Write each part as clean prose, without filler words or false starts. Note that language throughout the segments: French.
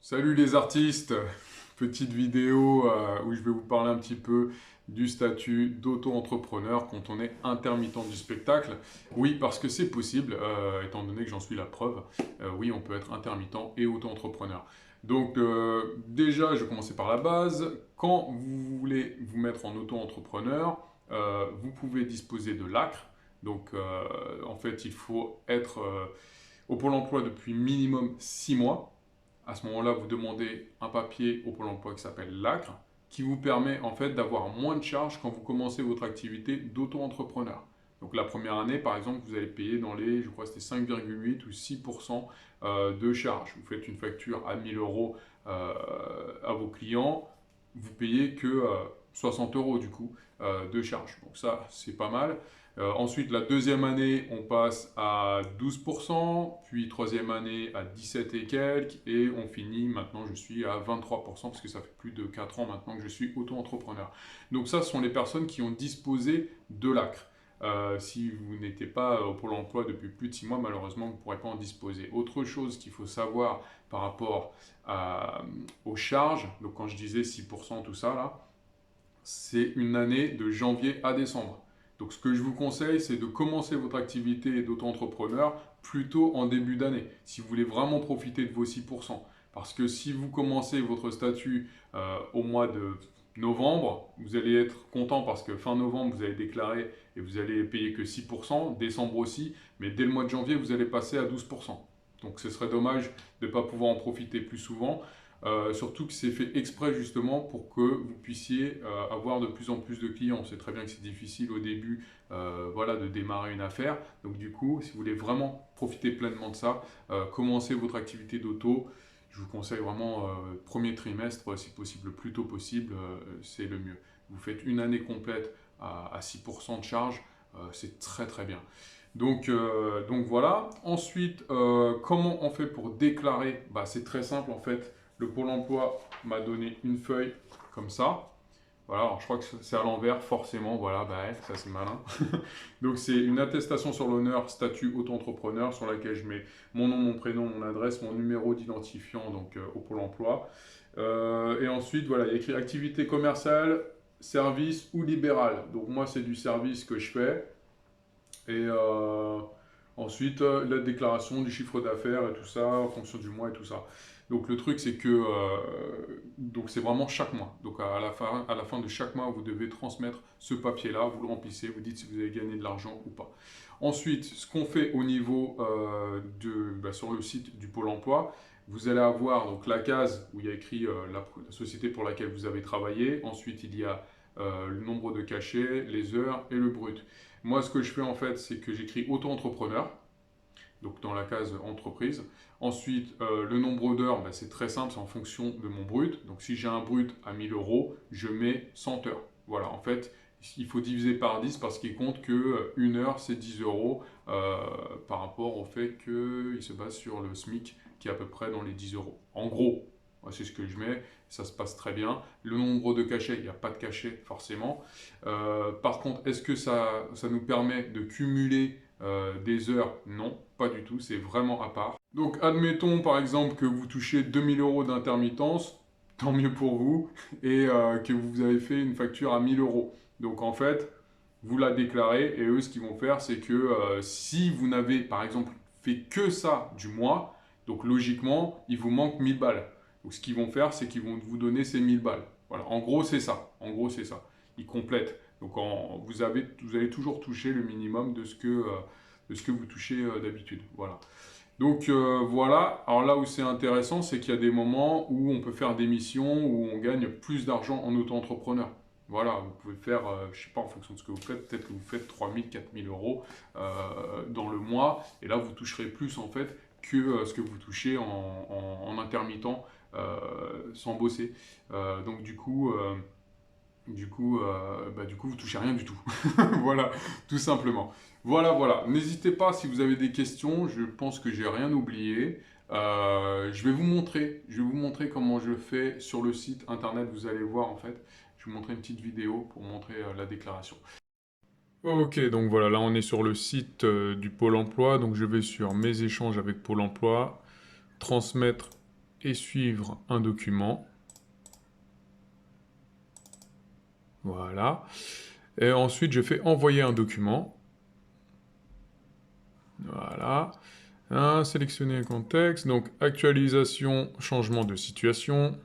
Salut les artistes, petite vidéo où je vais vous parler un petit peu du statut d'auto-entrepreneur quand on est intermittent du spectacle. Oui, parce que c'est possible, étant donné que j'en suis la preuve. Oui, on peut être intermittent et auto-entrepreneur. Donc déjà, je vais commencer par la base. Quand vous voulez vous mettre en auto-entrepreneur, vous pouvez disposer de l'ACRE. Donc en fait, il faut être au Pôle emploi depuis minimum 6 mois. À ce moment-là, vous demandez un papier au Pôle emploi qui s'appelle l'ACRE, qui vous permet en fait d'avoir moins de charges quand vous commencez votre activité d'auto-entrepreneur. Donc la première année, par exemple, vous allez payer dans les, je crois que c'était 5,8 ou 6% de charges. Vous faites une facture à 1000 euros à vos clients, vous payez que 60 euros du coup de charges. Donc ça, c'est pas mal. Ensuite, la deuxième année, on passe à 12%, puis troisième année à 17 et quelques, et on finit, maintenant je suis à 23%, parce que ça fait plus de 4 ans maintenant que je suis auto-entrepreneur. Donc ça, ce sont les personnes qui ont disposé de l'ACRE. Si vous n'étiez pas au Pôle emploi depuis plus de 6 mois, malheureusement, vous ne pourrez pas en disposer. Autre chose qu'il faut savoir par rapport aux charges, donc quand je disais 6%, tout ça là, c'est une année de janvier à décembre. Donc ce que je vous conseille, c'est de commencer votre activité d'auto-entrepreneur plutôt en début d'année, si vous voulez vraiment profiter de vos 6%. Parce que si vous commencez votre statut au mois de novembre, vous allez être content parce que fin novembre, vous allez déclarer et vous allez payer que 6%, décembre aussi, mais dès le mois de janvier, vous allez passer à 12%. Donc ce serait dommage de ne pas pouvoir en profiter plus souvent. Surtout que c'est fait exprès justement pour que vous puissiez avoir de plus en plus de clients. On sait très bien que c'est difficile au début voilà, de démarrer une affaire. Donc du coup, si vous voulez vraiment profiter pleinement de ça, commencez votre activité d'auto. Je vous conseille vraiment premier trimestre, si possible, le plus tôt possible, c'est le mieux. Vous faites une année complète à 6% de charge, c'est très très bien. Donc voilà. Ensuite, comment on fait pour déclarer? Bah, c'est très simple en fait. Le Pôle emploi m'a donné une feuille comme ça. Voilà, alors je crois que c'est à l'envers, forcément. Voilà, bah, ça c'est malin. Donc c'est une attestation sur l'honneur, statut auto-entrepreneur, sur laquelle je mets mon nom, mon prénom, mon adresse, mon numéro d'identifiant donc au Pôle emploi. Et ensuite, voilà, il y a écrit activité commerciale, service ou libéral. Donc moi, c'est du service que je fais. Et ensuite, la déclaration du chiffre d'affaires et tout ça, en fonction du mois et tout ça. Donc le truc, c'est que donc c'est vraiment chaque mois. Donc à la fin de chaque mois, vous devez transmettre ce papier-là, vous le remplissez, vous dites si vous avez gagné de l'argent ou pas. Ensuite, ce qu'on fait au niveau sur le site du Pôle emploi, vous allez avoir donc la case où il y a écrit la société pour laquelle vous avez travaillé. Ensuite, il y a le nombre de cachets, les heures et le brut. Moi, ce que je fais en fait, c'est que j'écris auto-entrepreneur, donc dans la case entreprise. Ensuite, le nombre d'heures, bah, c'est très simple, c'est en fonction de mon brut. Donc si j'ai un brut à 1000 euros, je mets 100 heures. Voilà, en fait, il faut diviser par 10 parce qu'il compte que 1 heure, c'est 10 euros par rapport au fait qu'il se base sur le SMIC qui est à peu près dans les 10 euros. En gros, c'est ce que je mets, ça se passe très bien. Le nombre de cachets, il n'y a pas de cachet forcément. Par contre, est-ce que ça nous permet de cumuler des heures? Non, pas du tout, c'est vraiment à part. Donc admettons par exemple que vous touchez 2000 euros d'intermittence, tant mieux pour vous, et que vous avez fait une facture à 1000 euros. Donc en fait, vous la déclarez, et eux ce qu'ils vont faire, c'est que si vous n'avez par exemple fait que ça du mois, donc logiquement, il vous manque 1000 balles. Donc ce qu'ils vont faire, c'est qu'ils vont vous donner ces 1000 balles. Voilà, en gros c'est ça. En gros c'est ça. Ils complètent. Donc vous allez toujours toucher le minimum de ce que vous touchez d'habitude. Voilà. Donc voilà. Alors là où c'est intéressant, c'est qu'il y a des moments où on peut faire des missions où on gagne plus d'argent en auto-entrepreneur. Voilà, vous pouvez faire, je ne sais pas, en fonction de ce que vous faites, peut-être que vous faites 3000, 4000 euros dans le mois, et là vous toucherez plus en fait que ce que vous touchez en intermittent sans bosser. Donc du coup, vous touchez rien du tout. Voilà, tout simplement. Voilà, voilà. N'hésitez pas si vous avez des questions. Je pense que j'ai rien oublié. Je vais vous montrer comment je fais sur le site internet. Vous allez voir en fait. Je vais vous montrer une petite vidéo pour montrer la déclaration. Ok, donc voilà, là on est sur le site du Pôle emploi. Donc je vais sur mes échanges avec Pôle emploi, transmettre et suivre un document. Voilà. Et ensuite, je fais envoyer un document. Voilà. Sélectionner un contexte. Donc, actualisation, changement de situation.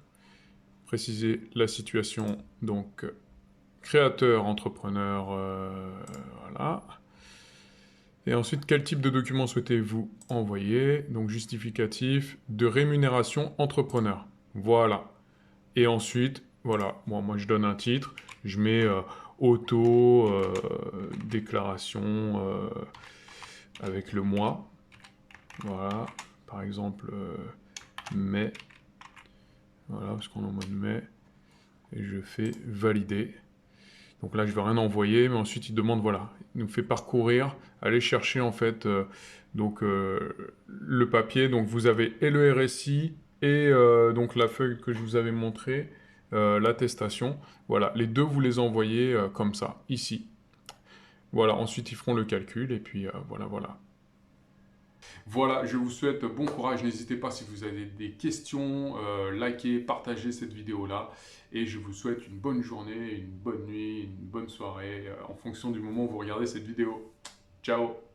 Préciser la situation. Donc, créateur, entrepreneur. Voilà. Et ensuite, quel type de document souhaitez-vous envoyer? Donc, justificatif de rémunération entrepreneur. Voilà. Et ensuite, voilà, moi je donne un titre, je mets auto, déclaration avec le mois. Voilà, par exemple mai. Voilà, parce qu'on est en mode mai. Et je fais valider. Donc là, je ne vais rien envoyer, mais ensuite, il demande, voilà, il nous fait parcourir, aller chercher en fait le papier. Donc vous avez et le RSI et donc la feuille que je vous avais montrée, l'attestation. Voilà, les deux, vous les envoyez comme ça, ici. Voilà, ensuite, ils feront le calcul et puis voilà, voilà. Voilà, je vous souhaite bon courage. N'hésitez pas si vous avez des questions, likez, partagez cette vidéo-là. Et je vous souhaite une bonne journée, une bonne nuit, une bonne soirée, en fonction du moment où vous regardez cette vidéo. Ciao!